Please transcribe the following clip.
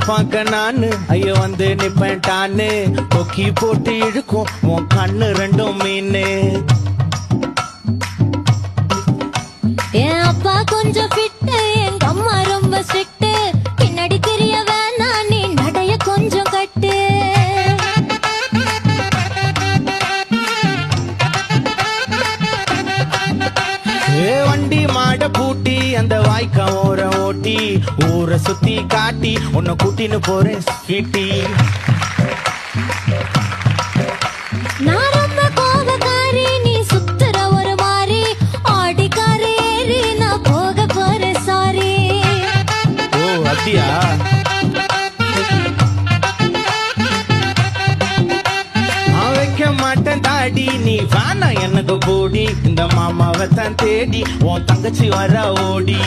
பார்க்க நானு ஐயோ வந்து நிப்பேன் டான்னு கொக்கி போட்டு இழுக்கும் உன் கண்ணு ரெண்டும் மீனு என் அப்பா கொஞ்சம் ஃபிட்டு எங்க அம்மா ரொம்ப ஸ்ட்ரிக்ட் பின்னாடி தெரிய வேணா நீ நடைய கொஞ்சம் கட்டு வண்டி மாட பூட்டி அந்த வாய்க்கா ஓரம் ஓட்டி ஊரை சுத்தி காட்டி உன்னை கூட்டின்னு போறேன் ஸ்வீட்டி நான் ரொம்ப கோபக்காரி நீ சுத்துற ஒரு மாதிரி ஆடிக்காரி ஏறி நான் போக போறேன் சாரி ஓ அப்படியா வைக்க மாட்டேன் தாடி நீ வேணா எனக்கு போடி இந்த மாமாவை தான் தேடி உன் தங்கச்சி வர ஓடி